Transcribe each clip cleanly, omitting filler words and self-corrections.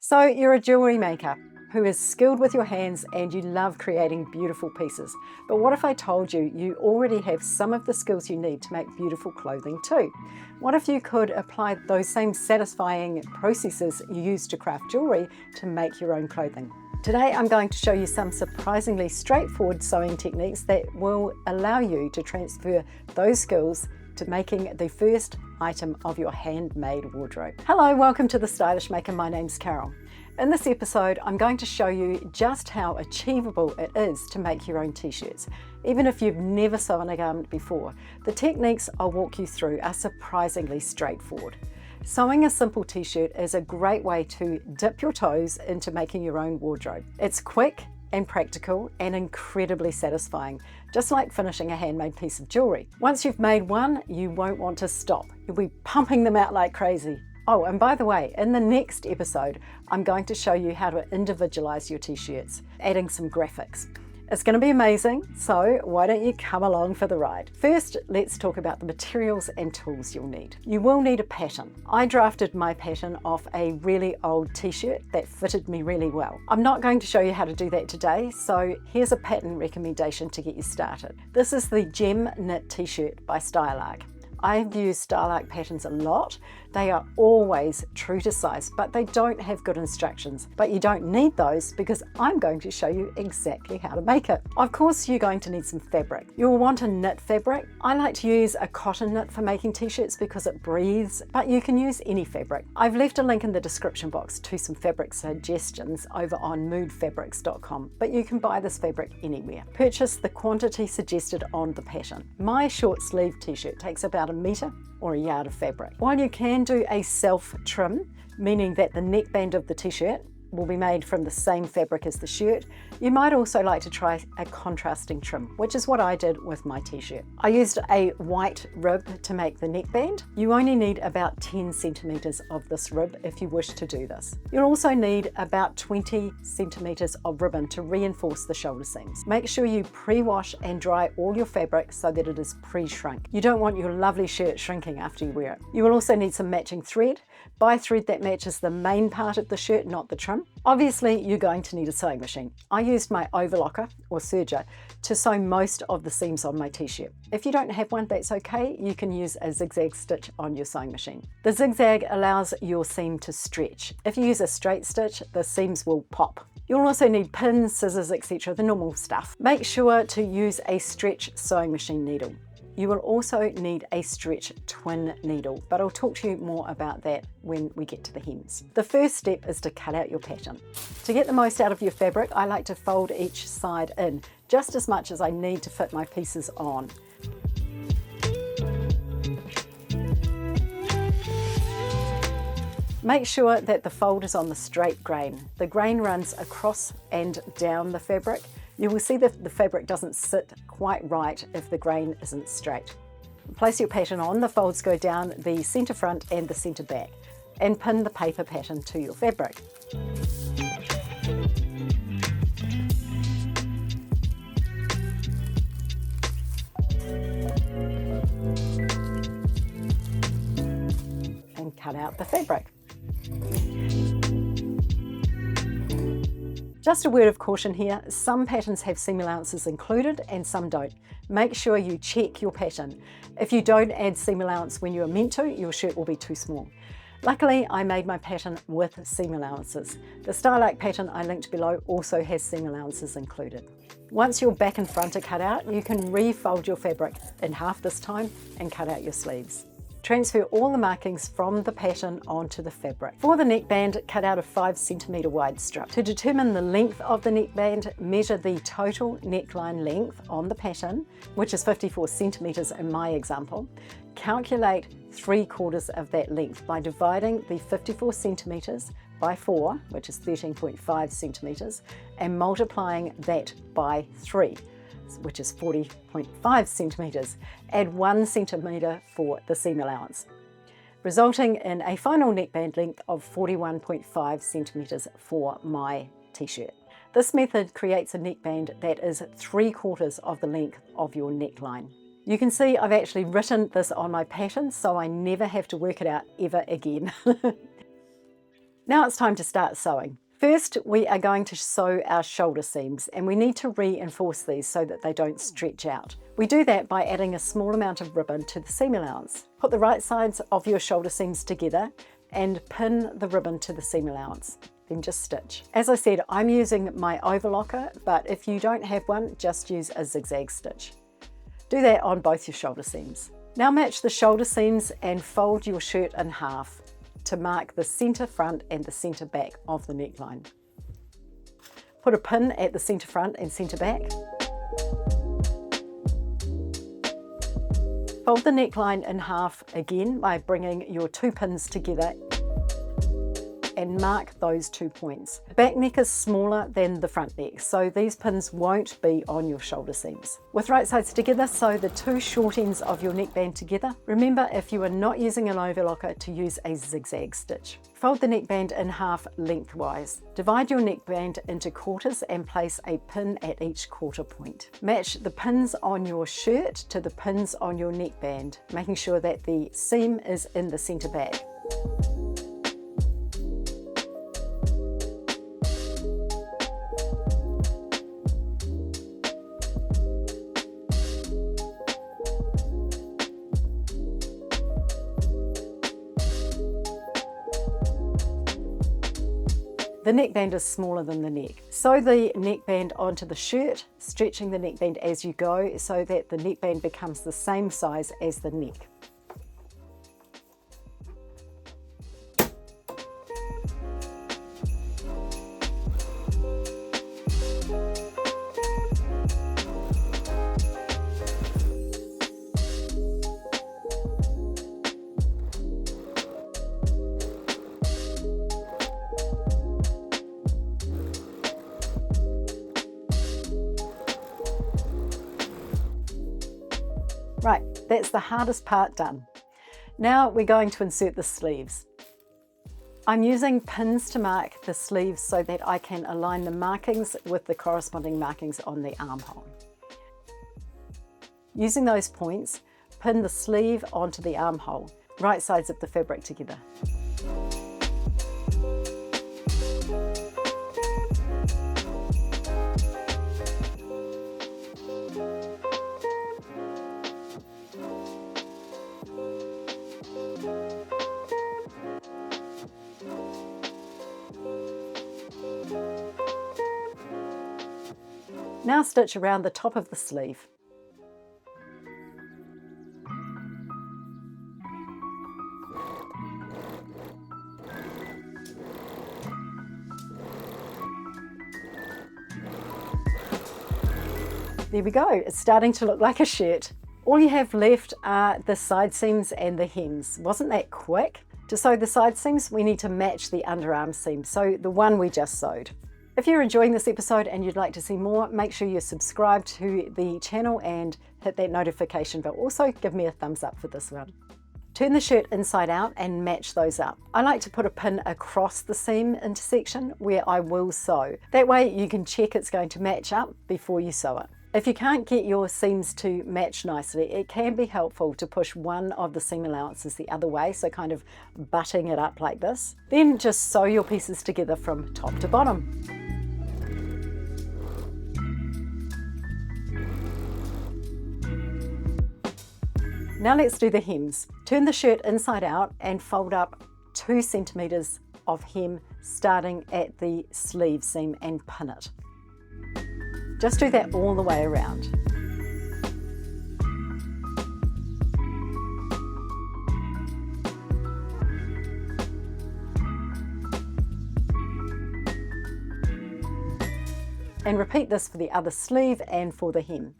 So you're a jewellery maker who is skilled with your hands and you love creating beautiful pieces. But what if I told you you already have some of the skills you need to make beautiful clothing too? What if you could apply those same satisfying processes you use to craft jewellery to make your own clothing? Today I'm going to show you some surprisingly straightforward sewing techniques that will allow you to transfer those skills to making the first item of your handmade wardrobe. Hello, welcome to The Stylish Maker. My name's Carol. In this episode, I'm going to show you just how achievable it is to make your own t-shirts. Even if you've never sewn a garment before, the techniques I'll walk you through are surprisingly straightforward. Sewing a simple t-shirt is a great way to dip your toes into making your own wardrobe. It's quick and practical and incredibly satisfying, just like finishing a handmade piece of jewellery. Once you've made one, you won't want to stop. You'll be pumping them out like crazy. Oh, and by the way, in the next episode, I'm going to show you how to individualize your t-shirts, adding some graphics. It's going to be amazing, so why don't you come along for the ride? First, let's talk about the materials and tools you'll need. You will need a pattern. I drafted my pattern off a really old t-shirt that fitted me really well. I'm not going to show you how to do that today, so here's a pattern recommendation to get you started. This is the Gem Knit t-shirt by Stylark. I've used Stylark patterns a lot. They are always true to size, but they don't have good instructions. But you don't need those because I'm going to show you exactly how to make it. Of course, you're going to need some fabric. You'll want a knit fabric. I like to use a cotton knit for making t-shirts because it breathes, but you can use any fabric. I've left a link in the description box to some fabric suggestions over on moodfabrics.com, but you can buy this fabric anywhere. Purchase the quantity suggested on the pattern. My short sleeve t-shirt takes about a metre or a yard of fabric. While you can do a self trim, meaning that the neckband of the t-shirt will be made from the same fabric as the shirt, you might also like to try a contrasting trim, which is what I did with my t-shirt. I used a white rib to make the neckband. You only need about 10 centimetres of this rib if you wish to do this. You'll also need about 20 centimetres of ribbon to reinforce the shoulder seams. Make sure you pre-wash and dry all your fabric so that it is pre-shrunk. You don't want your lovely shirt shrinking after you wear it. You will also need some matching thread. Buy thread that matches the main part of the shirt, not the trim. Obviously, you're going to need a sewing machine. I used my overlocker or serger to sew most of the seams on my t-shirt. If you don't have one, that's okay. You can use a zigzag stitch on your sewing machine. The zigzag allows your seam to stretch. If you use a straight stitch, the seams will pop. You'll also need pins, scissors, etc., the normal stuff. Make sure to use a stretch sewing machine needle. You will also need a stretch twin needle, but I'll talk to you more about that when we get to the hems. The first step is to cut out your pattern. To get the most out of your fabric, I like to fold each side in, just as much as I need to fit my pieces on. Make sure that the fold is on the straight grain. The grain runs across and down the fabric. You will see that the fabric doesn't sit quite right if the grain isn't straight. Place your pattern on, the folds go down the centre front and the centre back, and pin the paper pattern to your fabric. And cut out the fabric. Just a word of caution here, some patterns have seam allowances included and some don't. Make sure you check your pattern. If you don't add seam allowance when you are meant to, your shirt will be too small. Luckily, I made my pattern with seam allowances. The Stylark pattern I linked below also has seam allowances included. Once your back and front are cut out, you can refold your fabric in half this time and cut out your sleeves. Transfer all the markings from the pattern onto the fabric. For the neckband, cut out a 5 centimetre wide strip. To determine the length of the neckband, measure the total neckline length on the pattern, which is 54 centimetres in my example. Calculate 3/4 of that length by dividing the 54 centimetres by 4, which is 13.5 centimetres, and multiplying that by 3. Which is 40.5 centimetres. Add 1 centimetre for the seam allowance, resulting in a final neckband length of 41.5 centimetres for my t-shirt. This method creates a neckband that is 3/4 of the length of your neckline. You can see I've actually written this on my pattern, so I never have to work it out ever again. Now it's time to start sewing. First, we are going to sew our shoulder seams, and we need to reinforce these so that they don't stretch out. We do that by adding a small amount of ribbon to the seam allowance. Put the right sides of your shoulder seams together and pin the ribbon to the seam allowance. Then just stitch. As I said, I'm using my overlocker, but if you don't have one, just use a zigzag stitch. Do that on both your shoulder seams. Now match the shoulder seams and fold your shirt in half to mark the center front and the center back of the neckline. Put a pin at the center front and center back. Fold the neckline in half again by bringing your 2 pins together and mark those 2 points. The back neck is smaller than the front neck, so these pins won't be on your shoulder seams. With right sides together, sew the 2 short ends of your neckband together. Remember, if you are not using an overlocker, to use a zigzag stitch. Fold the neckband in half lengthwise. Divide your neckband into quarters and place a pin at each quarter point. Match the pins on your shirt to the pins on your neckband, making sure that the seam is in the center back. The neckband is smaller than the neck. Sew the neckband onto the shirt, stretching the neckband as you go so that the neckband becomes the same size as the neck. Right, that's the hardest part done. Now we're going to insert the sleeves. I'm using pins to mark the sleeves so that I can align the markings with the corresponding markings on the armhole. Using those points, pin the sleeve onto the armhole, right sides of the fabric together. Now stitch around the top of the sleeve. There we go, it's starting to look like a shirt. All you have left are the side seams and the hems. Wasn't that quick? To sew the side seams, we need to match the underarm seam, so the one we just sewed. If you're enjoying this episode and you'd like to see more, make sure you're subscribed to the channel and hit that notification bell. Also, give me a thumbs up for this one. Turn the shirt inside out and match those up. I like to put a pin across the seam intersection where I will sew. That way you can check it's going to match up before you sew it. If you can't get your seams to match nicely, it can be helpful to push one of the seam allowances the other way, so kind of butting it up like this. Then just sew your pieces together from top to bottom. Now let's do the hems. Turn the shirt inside out and fold up 2 centimeters of hem starting at the sleeve seam and pin it. Just do that all the way around. And repeat this for the other sleeve and for the hem.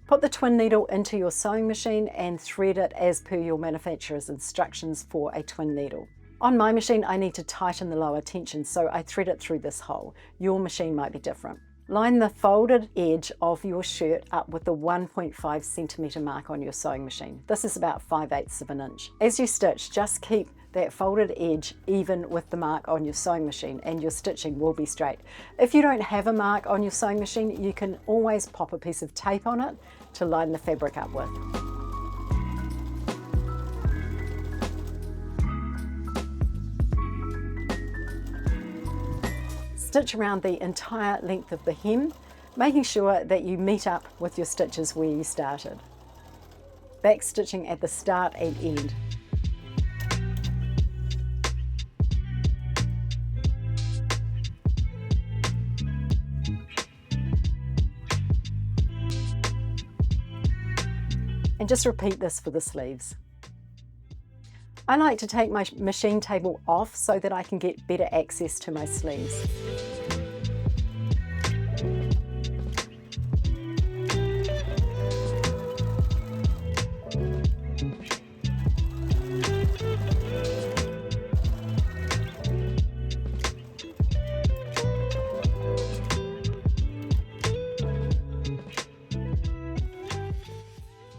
Put the twin needle into your sewing machine and thread it as per your manufacturer's instructions for a twin needle. On my machine, I need to tighten the lower tension, so I thread it through this hole. Your machine might be different. Line the folded edge of your shirt up with the 1.5 centimeter mark on your sewing machine. This is about 5/8 of an inch. As you stitch, just keep that folded edge even with the mark on your sewing machine and your stitching will be straight. If you don't have a mark on your sewing machine, you can always pop a piece of tape on it to line the fabric up with. Stitch around the entire length of the hem, making sure that you meet up with your stitches where you started. Back stitching at the start and end. And just repeat this for the sleeves. I like to take my machine table off so that I can get better access to my sleeves.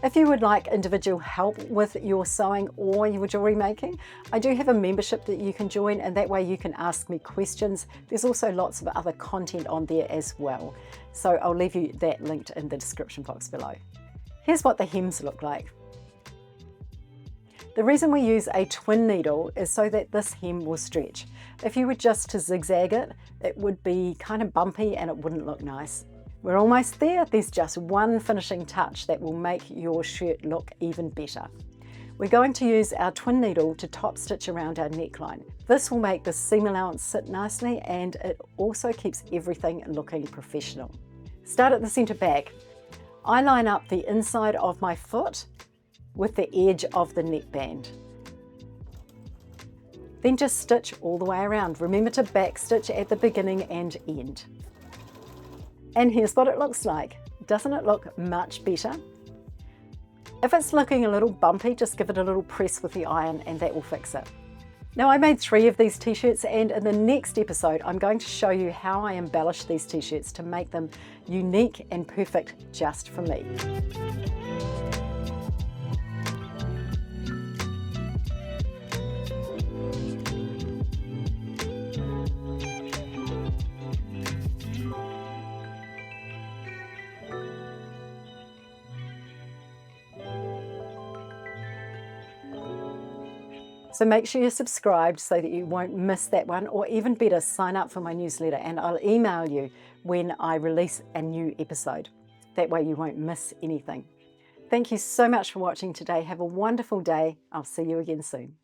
If you would like individual help with your sewing or your jewellery making, I do have a membership that you can join, and that way you can ask me questions. There's also lots of other content on there as well. So I'll leave you that linked in the description box below. Here's what the hems look like. The reason we use a twin needle is so that this hem will stretch. If you were just to zigzag it, it would be kind of bumpy and it wouldn't look nice. We're almost there. There's just one finishing touch that will make your shirt look even better. We're going to use our twin needle to top stitch around our neckline. This will make the seam allowance sit nicely, and it also keeps everything looking professional. Start at the center back. I line up the inside of my foot with the edge of the neckband. Then just stitch all the way around. Remember to back stitch at the beginning and end. And here's what it looks like. Doesn't it look much better? If it's looking a little bumpy, just give it a little press with the iron and that will fix it. Now, I made 3 of these t-shirts, and in the next episode I'm going to show you how I embellish these t-shirts to make them unique and perfect just for me. So make sure you're subscribed so that you won't miss that one, or even better, sign up for my newsletter and I'll email you when I release a new episode. That way you won't miss anything. Thank you so much for watching today. Have a wonderful day. I'll see you again soon.